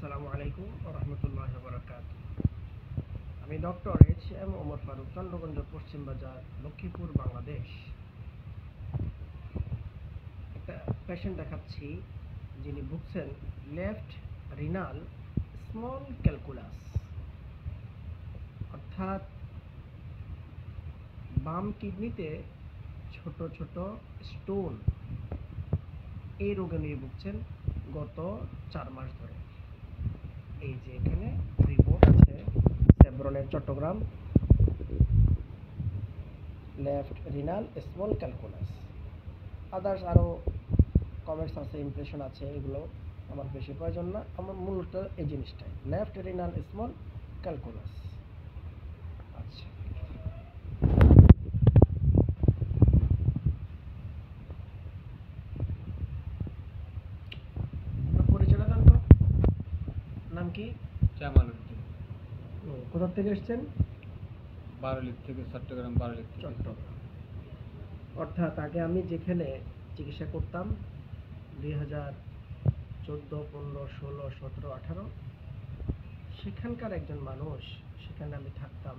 আসসালামু আলাইকুম ওয়া রাহমাতুল্লাহি ওয়া বারাকাতুহু। আমি ডক্টর এইচ.এম. ওমর ফারুক, চন্দ্রগঞ্জ, পশ্চিম বাজার, লক্ষ্মীপুর, বাংলাদেশ। একটা পেশেন্ট দেখাচ্ছি যিনি ভুগছেন লেফট রিনাল স্মল ক্যালকুলাস, অর্থাৎ বাম কিডনিতে ছোট ছোট স্টোন। এই রোগে নিয়ে ভুগছেন গত 4 মাস ধরে। এই যে এখানে রিপোর্ট আছে সেব্রনের, Chittagong, left renal small calculus. Others আরও কমেন্টস আছে, ইমপ্রেশন আছে, এগুলো আমার বেশি প্রয়োজন না। আমার মূলত এই জিনিসটাই, লেফট রিনাল স্মল ক্যালকুলাস। আচ্ছা, পরিচয়টা দেন তো। নাম কি? জামালউদ্দিন। কোথা থেকে এসেছেন? বারোলিক থেকে, চট্টগ্রাম বারোলিক থেকে। চট্টগ্রাম। অর্থাৎ আগে আমি যেখানে চিকিৎসা করতাম 2014, 15, 16, 17, 18, সেখানকার একজন মানুষ, সেখানে আমি থাকতাম,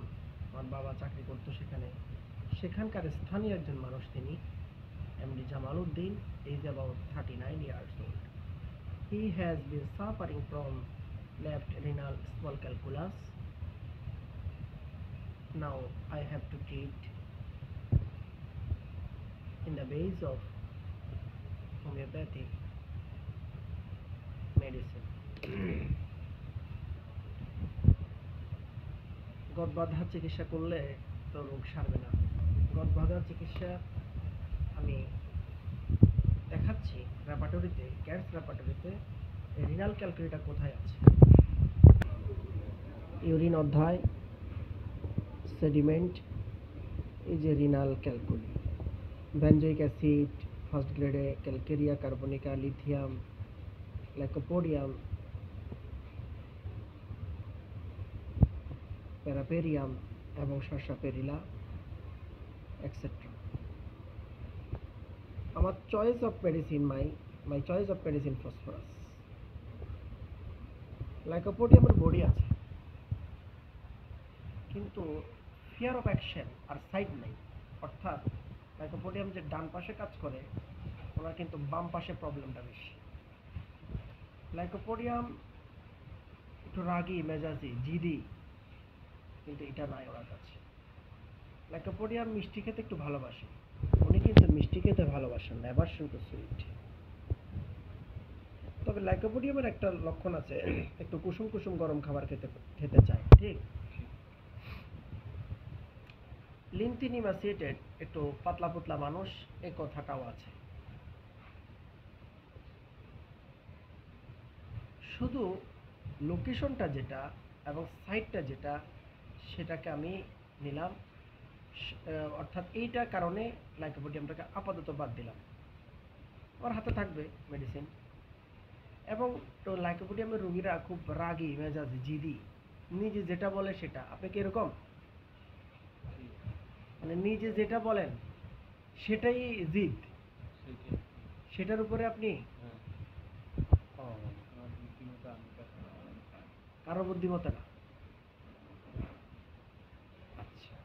আমার বাবা চাকরি করতো সেখানে। সেখানকার স্থানীয় একজন মানুষ, তিনি MD Jamaluddin, is about 39 years old. He has been suffering from left renal small calculus. Now I have to treat in the base of homeopathic medicine. গদবাধার চিকিৎসা করলে তো রোগ সারবে না। গদবাধার চিকিৎসা আমি দেখাচ্ছি ল্যাবরেটরিতে, ক্যাটস ল্যাবরেটরিতে। রিনাল ক্যালকুলিটা কোথায় আছে? ইউরিন অধ্যায়, সেডিমেন্ট, এই যে renal calculi, benzoic acid, first গ্রেডে ক্যালকেরিয়া কার্বনিকা, লিথিয়াম, লাইকোপোডিয়াম, প্যারাপেরিয়াম এবং সারসাপেরিলা এটসেট্রা। আমার choice of medicine, my choice of medicine phosphorus. লাইকোপোডিয়ামের বডি আছে, কিন্তু ফিয়ার অফ অ্যাকশন আর সাইড নেই। অর্থাৎ লাইকোপোডিয়াম যে ডান পাশে কাজ করে, ওনার কিন্তু বাম পাশে প্রবলেমটা বেশি। লাইকোপোডিয়াম একটু রাগী মেজাজি, জিদি, কিন্তু এটা নাই ওনার কাছে। লাইকোপোডিয়াম মিষ্টি খেতে একটু ভালোবাসে, উনি কিন্তু মিষ্টি খেতে ভালোবাসেন না, এবার শুধু সুইট। তবে লাইকোপোডিয়ামের একটা লক্ষণ আছে, একটু কুসুম কুসুম গরম খাবার খেতে চায়, ঠিক। লিন্থিন ইমাসিয়েটেড, একটু পাতলা পাতলা মানুষ, এই কথাটাও আছে। শুধু লোকেশনটা যেটা এবং সাইটটা যেটা, সেটাকে আমি নিলাম। অর্থাৎ এইটার কারণে লাইকোপোডিয়ামটাকে আপাতত বাদ দিলাম। আমার হাতে থাকবে মেডিসিন। এবং তো লাইকোপোডিয়ামের রোগীরা খুব রাগী মেজাজি, জিদি, নিজে যেটা বলে সেটা। আপনি কি এরকম? মানে নিজে যেটা বলেন সেটাই জিদ, সেটার উপরে আপনি কারো বুদ্ধিমত্তা না। আচ্ছা,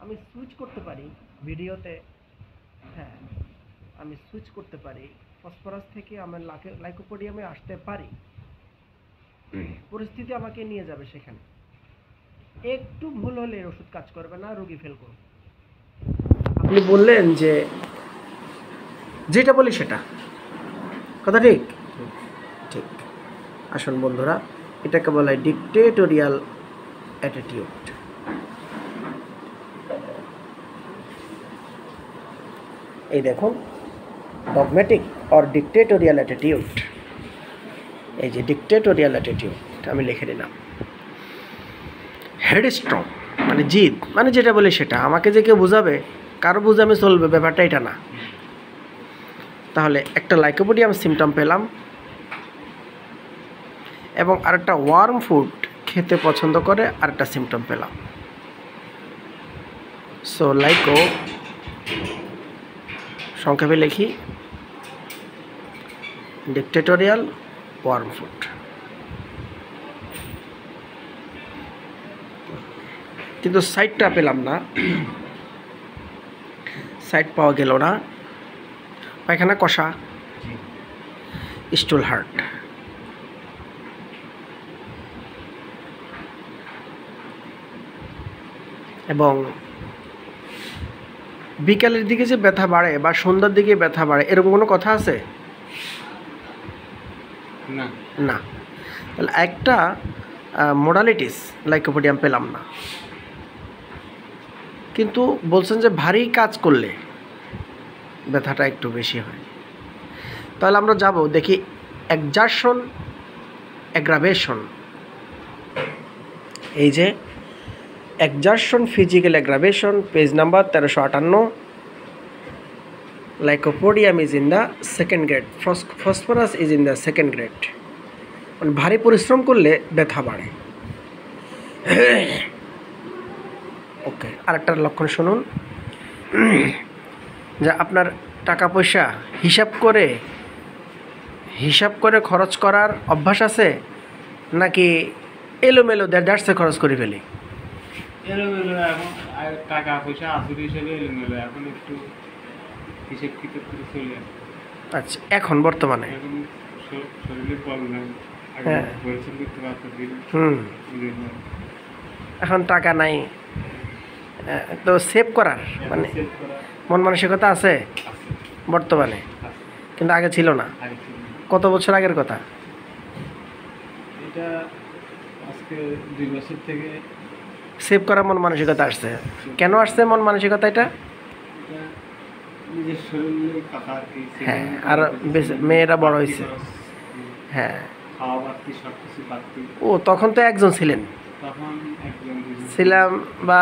আমি সুইচ করতে পারি ভিডিওতে। হ্যাঁ, আমি সুইচ করতে পারি, ফসফরাস থেকে আমার লাইকোপোডিয়ামে আসতে পারি। পরিস্থিতি আমাকে নিয়ে যাবে সেখানে। একটু ভুল হলে ওষুধ কাজ করবে না, রোগী ফেল করবে। আপনি বললেন যে যেটা বলি সেটা কথা, ঠিক? ঠিক। আসুন বন্ধুরা, এটাকে বলা হয় ডিক্টেটোরিয়াল অ্যাটিটিউড। এই দেখুন, ডগমেটিক অর ডিক্টেটোরিয়াল অ্যাটিটিউড। এই যে ডিক্টেটোরিয়াল অ্যাটিটিউড আমি লিখে নিলাম। হেডস্ট্রং মানে জিদ, মানে যেটা বলে সেটা। আমাকে যে কেউ বোঝাবে, কারো বোঝামে চলবে, ব্যাপারটা এটা না। তাহলে একটা লাইকোপোডিয়াম সিমটম পেলাম, এবং আরেকটা ওয়ার্ম ফুড খেতে পছন্দ করে আরেকটা সিমটম পেলাম। সো লাইকো, সংক্ষেপে লিখি, ডিক্টেটোরিয়াল, ওয়ার্ম ফুড। কিন্তু সাইডটা পেলাম না, সাইড পাওয়া গেল না। পায়খানা কষা, স্টুল হার্ট। এবং বিকালের দিকে যে ব্যথা বাড়ে বা সন্ধ্যার দিকে ব্যথা বাড়ে এরকম কোনো কথা আছে? না। না। তাহলে একটা মোডালিটিস লাইকোপোডিয়াম পেলাম না। কিন্তু বলছেন যে ভারী কাজ করলে ব্যথাটা একটু বেশি হয়। তাহলে আমরা যাব দেখি এক্সারশন অ্যাগ্রাভেশন। এই যে exertion physical aggravation, page number 1358। Lycopodium is in the second grade, phosphorus is in the second grade. মানে ভারী পরিশ্রম করলে ব্যথা বাড়ে। ওকে, আরেকটা লক্ষণ শুনুন, যে আপনার টাকা পয়সা হিসাব করে খরচ করার অভ্যাস আছে, নাকি এলোমেলো দেড় খরচ করে ফেলি? এলোমেলো এখন, আর টাকা পয়সা আসলে হিসেবে এলোমেলো, এখন একটু হিসেব কিতাব করে চলে আসে। আচ্ছা, এখন বর্তমানে এখন শরীরে বল নাই, আগে হ্যাঁ। পরিশ্রম করতে পারতেছি না। এখন টাকা নাই, তো সেভ করার মানে সেভ করা মন মানসিকতা আছে আছে, বর্তমানে, আছে। কিন্তু আগে ছিল না। আগে ছিল না। কত বছর আগের কথা? এটা আজকে 2 বছর থেকে সেভ করার মন মানসিকতা আসছে। কেন আসছে মন মানসিকতা এটা? এটা নিজের শরীরে কথা আর কি। হ্যাঁ, আর মেয়েরা বড় হয়েছে। হ্যাঁ, খাওয়া বাড়তি, সব কিছু বাড়তি। ও তখন তো একজন ছিলেন, তখন একজন দুজন ছিলাম বা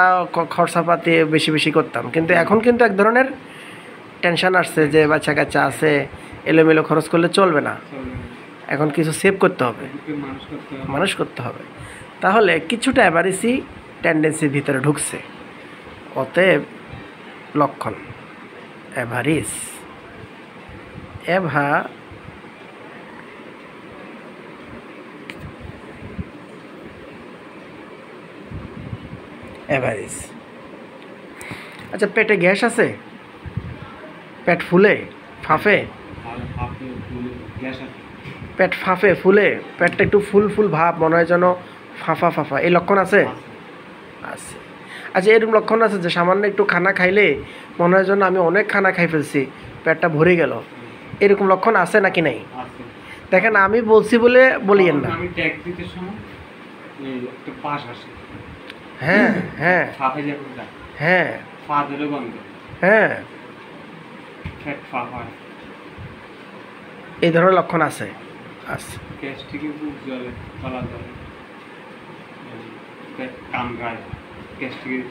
খরচাপাতি বেশি বেশি করতাম, কিন্তু এখন কিন্তু এক ধরনের টেনশন আসছে যে বাচ্চা কাচ্চা আছে, এলোমেলো খরচ করলে চলবে না, চলে না। এখন কিছু সেভ করতে হবে, এদিকে মানুষ করতে হবে। মানুষ করতে হবে। তাহলে কিছুটা অ্যাভারেসি টেন্ডেন্সির ভিতরে ঢুকছে। অতএব লক্ষণ অ্যাভারিস, অ্যাভারিস। আচ্ছা, পেটে গ্যাস আছে? পেট ফুলে ফাঁফে? আর আপনি বলে গ্যাস আছে। পেট ফাঁফে ফুলে, পেটটা একটু ফুল ভাব, মনে হয় যেন ফাঁফা, এই লক্ষণ আছে? আছে। আচ্ছা, এরকম লক্ষণ আছে যে সামান্য একটু খানা খাইলে মনে হয় যেন আমি অনেক খানা খাই ফেলছি, পেটটা ভরে গেল, এরকম লক্ষণ আছে নাকি নাই? আছে। দেখেন, আমি বলছি বলে বলিয়েন না। আমি ট্যাগ দিতে সময় এই একটা পাশ আসে। হ্যাঁ ফাঁপে যখন যায়, হ্যাঁ পা ধরে বন্ধ, হ্যাঁ, ফ্যাট ফাঁপ হয়। এই ধরনের লক্ষণ আছে। আচ্ছা, গ্যাস্ট্রিকে বুক জ্বলে, তলা জ্বলে, পেট কামড়ায়। গ্যাস্ট্রিক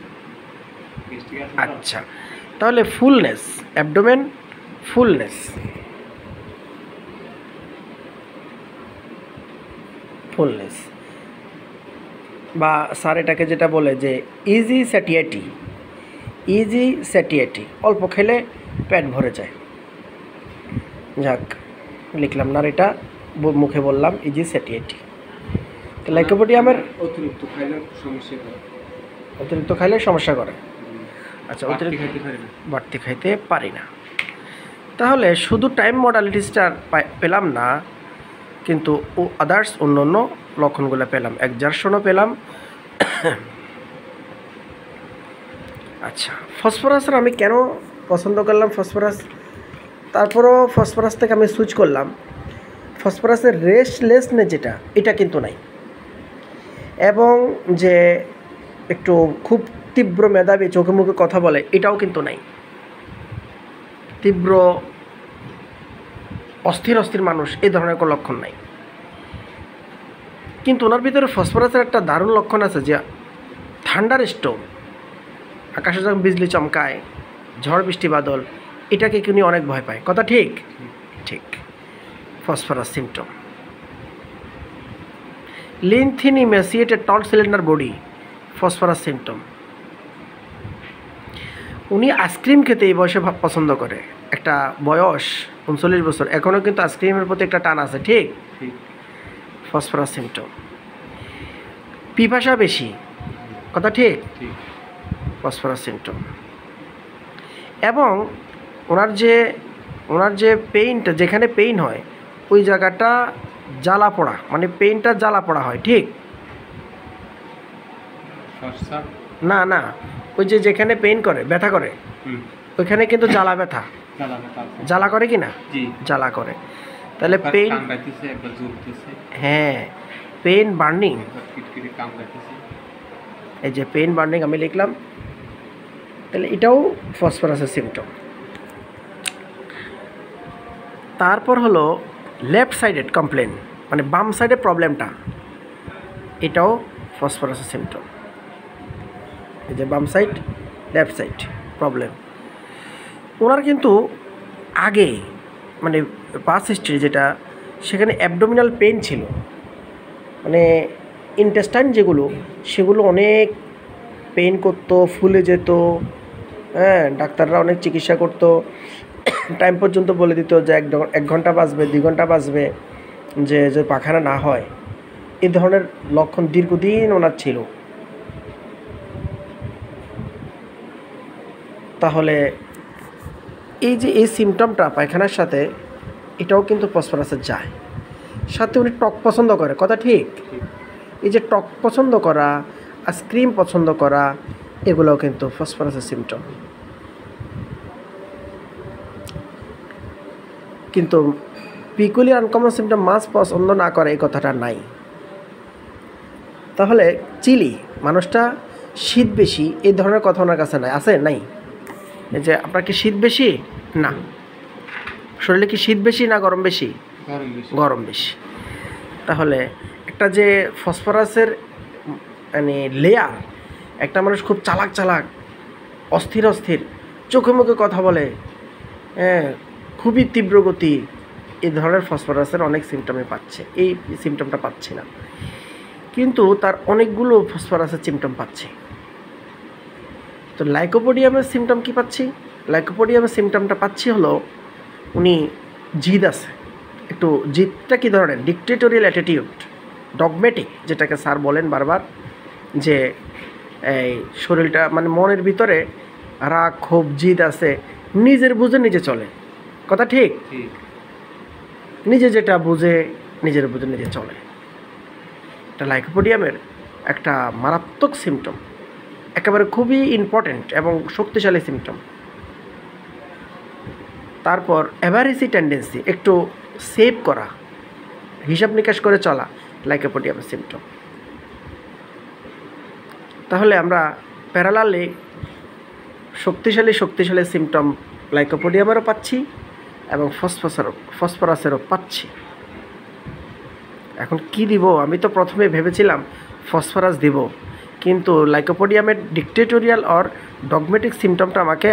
আছে তো? আচ্ছা, তাহলে ফুলনেস, অ্যাবডোমেন ফুলনেস, বা স্যার এটাকে যেটা বলে যে ইজি স্যাটিয়েটি, অল্প খেলে পেট ভরে যায়। যাক, লিখলাম না, আর এটা মুখে বললাম, ইজি স্যাটিয়েটি। তো লাইকোপোডিয়ামের অতিরিক্ত খাইলে সমস্যা করে। অতিরিক্ত খাইলে সমস্যা করে। আচ্ছা, বাড়তি অতিরিক্ত খাইতে পারি না। বাড়তি খাইতে পারি না। তাহলে শুধু টাইম মডালিটিসটা পেলাম না, কিন্তু আদার্স অন্য লক্ষণগুলো পেলাম, এক্সারশনও পেলাম। আচ্ছা, ফসফরাসের আমি কেন পছন্দ করলাম ফসফরাস, তারপরও ফসফরাস থেকে আমি সুইচ করলাম। ফসফরাসের রেস্টলেসনেস যেটা, এটা কিন্তু নাই। এবং যে একটু খুব তীব্র মেধাবী, চোখে মুখে কথা বলে, এটাও কিন্তু নাই। তীব্র অস্থির মানুষ, এই ধরনের কোনো লক্ষণ নাই। কিন্তু ওনার ভিতরে ফসফরাসের একটা দারুণ লক্ষণ আছে, যে থান্ডার স্টোম, আকাশে যখন বিজলি চমকায়, ঝড় বৃষ্টি বাদল, এটাকে উনি অনেক ভয় পায়। কথা ঠিক? ঠিক। Phosphorus symptom. লিন থিন ইমেসিয়েটেড টল সিলিন্ডার বডি, ফসফরাস সিমটম। উনি আইসক্রিম খেতে এই বয়সে পছন্দ করে, একটা বয়স 39 বছর, এখনও কিন্তু আইসক্রিমের প্রতি একটা টান আছে। ঠিক? Phosphorus symptom. পিপাসা বেশি, কথা ঠিক? ঠিক। Phosphorus symptom. এবং ওনার যে পেইনটা, যেখানে পেইন হয় ওই জায়গাটা জ্বালা পোড়া, মানে পেইনটা জ্বালা পোড়া হয়, ঠিক? ফর্সা। না না, ওই যে যেখানে পেইন করে, ব্যথা করে, ওইখানে কিন্তু জ্বালা ব্যথা জ্বালা ব্যথা আছে। জ্বালা করে কি না? জি। জ্বালা করে। তাহলে একবার পেইন, কামড়াইতেছে, একবার জ্বলতেছে। হ্যাঁ, পেইন বার্নিং, একবার কিটকিটে কামড়াইতেছে। এই যে পেইন বার্নিং আমি লিখলাম, তাহলে এটাও ফসফরাসের সিমটম। তারপর হলো লেফট সাইডেড কমপ্লেন, মানে বাম সাইডে প্রবলেমটা, এটাও ফসফরাসের সিমটম। এই যে বাম সাইড, লেফট সাইড প্রবলেম। ওনার কিন্তু আগে মানে পাস্ট হিস্ট্রি যেটা, সেখানে অ্যাবডোমিনাল পেন ছিল, মানে ইন্টেস্টাইন যেগুলো, সেগুলো অনেক পেন করতো, ফুলে যেত। হ্যাঁ, ডাক্তাররা অনেক চিকিৎসা করতো, টাইম পর্যন্ত বলে দিত যে 1 ঘন্টা বাঁচবে, 2 ঘন্টা বাঁচবে, যে পায়খানা না হয়। এই ধরনের লক্ষণ দীর্ঘদিন ওনার ছিল। তাহলে এই যে এই সিমটমটা পায়খানার সাথে, এটাও কিন্তু ফসফরাসের যায়। সাথে উনি টক পছন্দ করে, কথা ঠিক? এই যে টক পছন্দ করা, আইসক্রিম পছন্দ করা, এগুলোও কিন্তু ফসফরাসের সিমটম। কিন্তু পিকুলিয়ার আনকমন সিমটম মাছ পছন্দ না করে এই কথাটা নাই। তাহলে চিলি, মানুষটা শীত বেশি, এই ধরনের কথা ওনার কাছে নাই, আছে? নাই। এই যে আপনার কি শীত বেশি? না। শরীরে কি শীত বেশি না গরম বেশি? গরম বেশি। তাহলে একটা যে ফসফরাসের মানে লেয়ার, একটা মানুষ খুব চালাক চালাক, অস্থির অস্থির, চোখে মুখে কথা বলে, হ্যাঁ, খুবই তীব্র গতি, এই ধরনের ফসফরাসের অনেক সিমটমে পাচ্ছে। এই সিমটমটা পাচ্ছি না, কিন্তু তার অনেকগুলো ফসফরাসের সিমটম পাচ্ছে। তো লাইকোপোডিয়ামের সিমটম কি পাচ্ছি? লাইকোপোডিয়ামের সিমটমটা পাচ্ছি হলো উনি জিদ আছে একটু। জিদটা কী ধরনের? ডিক্টেটোরিয়াল অ্যাটিটিউড, ডগমেটিক, যেটাকে স্যার বলেন বারবার, যে এই শরীরটা মানে মনের ভিতরে রাগ, ক্ষোভ, জিদ আছে, নিজের বুঝে নিজে চলে, কথা ঠিক? নিজে যেটা বুঝে, নিজের বুঝে নিজে চলে। এটা লাইকোপোডিয়ামের একটা মারাত্মক সিমটম, একেবারে খুবই ইম্পর্ট্যান্ট এবং শক্তিশালী সিমটম। তারপর অ্যাভারেসি টেন্ডেন্সি, একটু সেভ করা, হিসাব নিকাশ করে চলা, লাইকোপোডিয়ামের সিমটম। তাহলে আমরা প্যারালালি শক্তিশালী সিমটম লাইকোপোডিয়ামেরও পাচ্ছি এবং ফসফরাসেরও পাচ্ছি। এখন কি দিব? আমি তো প্রথমে ভেবেছিলাম ফসফরাস দিব, কিন্তু লাইকোপোডিয়ামের ডিক্টেটোরিয়াল অর ডগমেটিক সিমটমটা আমাকে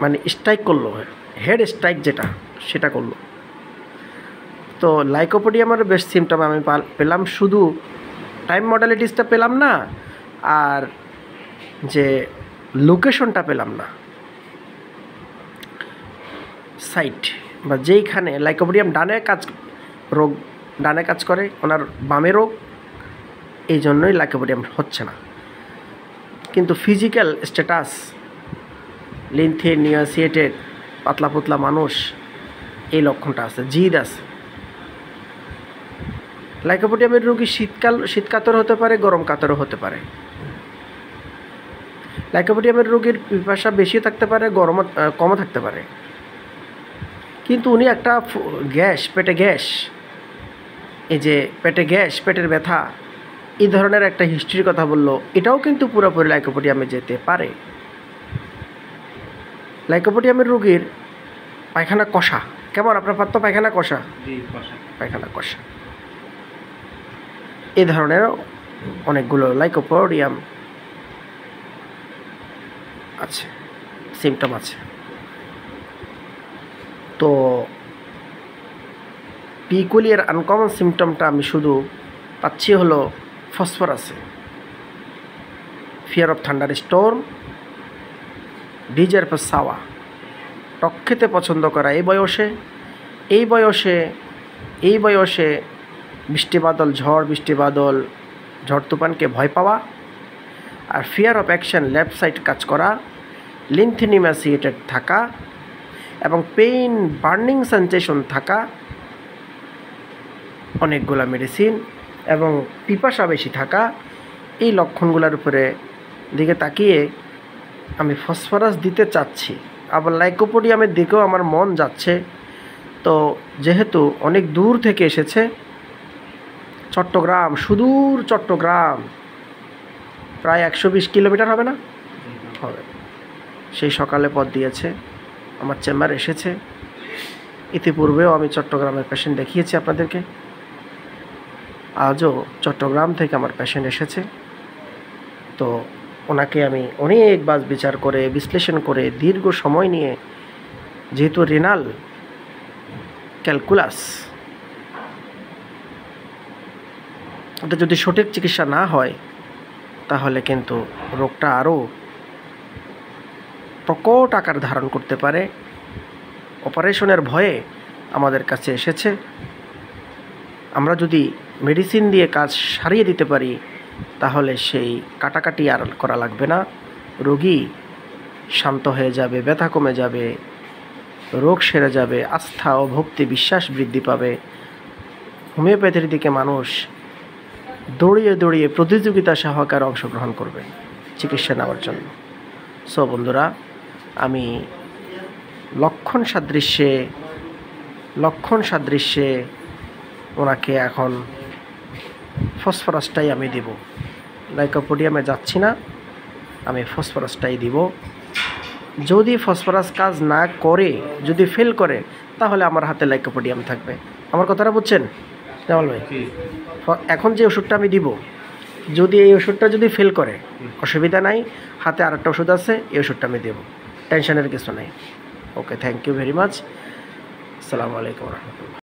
মানে স্ট্রাইক করলো, হেড স্ট্রাইক যেটা, সেটা করলো। তো লাইকোপোডিয়ামের বেস্ট সিমটম আমি পেলাম, শুধু টাইম মডালিটিসটা পেলাম না, আর যে লোকেশনটা পেলাম না, সাইট বা যেইখানে লাইকোপোডিয়াম ডানে কাজ করে, ওনার বামে রোগ, এই জন্যই লাইকোপোডিয়াম হচ্ছে না। কিন্তু ফিজিক্যাল স্ট্যাটাস, লিনথিন, নিয়াসিয়েটেড, পাতলা পুতলা মানুষ, এই লক্ষণটা আছে, জিদ আছে। লাইকোপোডিয়ামের রোগী শীত কাতর হতে পারে, গরম কাতরও হতে পারে। লাইকোপোডিয়ামের রোগীর পিপাসা বেশিও থাকতে পারে, কমও থাকতে পারে। কিন্তু উনি একটা গ্যাস, পেটে গ্যাস, এই যে পেটে গ্যাস, পেটের ব্যথা, এই ধরনের একটা হিস্ট্রির কথা বললো, এটাও কিন্তু পুরোপুরি লাইকোপোডিয়ামে যেতে পারে। লাইকোপোডিয়ামের রোগীর পায়খানা কষা কেমন? আপনার পাত্র পায়খানা কষা? পায়খানা কষা, এই ধরনের অনেকগুলো লাইকোপোডিয়াম আছে, সিমটম আছে। তো পিকুলিয়ার আনকমন সিমটমটা আমি শুধু পাচ্ছি হলো ফসফরাসে, fear of thunderstorm, desire for sour, টক খেতে পছন্দ করা। এই বয়সে বৃষ্টি বাদল, ঝড় তুফানকে ভয় পাওয়া, আর fear of action left side কাজ করা, লিনথিনিমাসিয়েটেড থাকা এবং পেইন বার্নিং সেন্সেশন থাকা, অনেকগুলা মেডিসিন এবং পিপাসা বেশি থাকা, এই লক্ষণগুলোর উপরে দিকে তাকিয়ে আমি ফসফরাস দিতে চাচ্ছি। আবার লাইকোপোডিয়ামের দিকেও আমার মন যাচ্ছে। তো যেহেতু অনেক দূর থেকে এসেছে, চট্টগ্রাম, সুদূর চট্টগ্রাম, প্রায় 120 কিলোমিটার হবে না? হবে। সেই সকালে পথ দিয়েছে, আমার চেম্বারে এসেছে। ইতিপূর্বেও আমি চট্টগ্রামের পেশেন্ট দেখিয়েছি আপনাদেরকে। আজও চট্টগ্রাম থেকে আমার পেশেন্ট এসেছে। তো ওনাকে আমি অনেক বাস বিচার করে, বিশ্লেষণ করে, দীর্ঘ সময় নিয়ে, যেহেতু রেনাল ক্যালকুলাস, ওটা যদি সঠিক চিকিৎসা না হয় তাহলে কিন্তু রোগটা আরও প্রকট আকার ধারণ করতে পারে। অপারেশনের ভয়ে আমাদের কাছে এসেছে। আমরা যদি মেডিসিন দিয়ে কাজ সারিয়ে দিতে পারি তাহলে সেই কাটাকাটি আর করা লাগবে না, রোগী শান্ত হয়ে যাবে, ব্যথা কমে যাবে, রোগ সেরে যাবে, আস্থা ও ভক্তি বিশ্বাস বৃদ্ধি পাবে। হোমিওপ্যাথির দিকে মানুষ দৌড়িয়ে দৌড়িয়ে প্রতিযোগিতা সহকারে অংশগ্রহণ করবে চিকিৎসা নেওয়ার জন্য। সো বন্ধুরা, আমি লক্ষণ সাদৃশ্যে ওনাকে এখন ফসফরাসটাই আমি দেব। লাইকোপোডিয়ামে যাচ্ছি না, আমি ফসফরাসটাই দিব। যদি ফসফরাস কাজ না করে, যদি ফেল করে, তাহলে আমার হাতে লাইকোপোডিয়াম থাকবে। আমার কথাটা বুঝছেন জামাল ভাই? এখন যে ওষুধটা আমি দিব, যদি এই ওষুধটা যদি ফেল করে, অসুবিধা নাই, হাতে আরেকটা ওষুধ আছে, এই ওষুধটা আমি দেব, টেনশনের কিছু নাই। ওকে, থ্যাংক ইউ ভেরি মাচ। আসসালামু আলাইকুম রহমতুল্লাহ।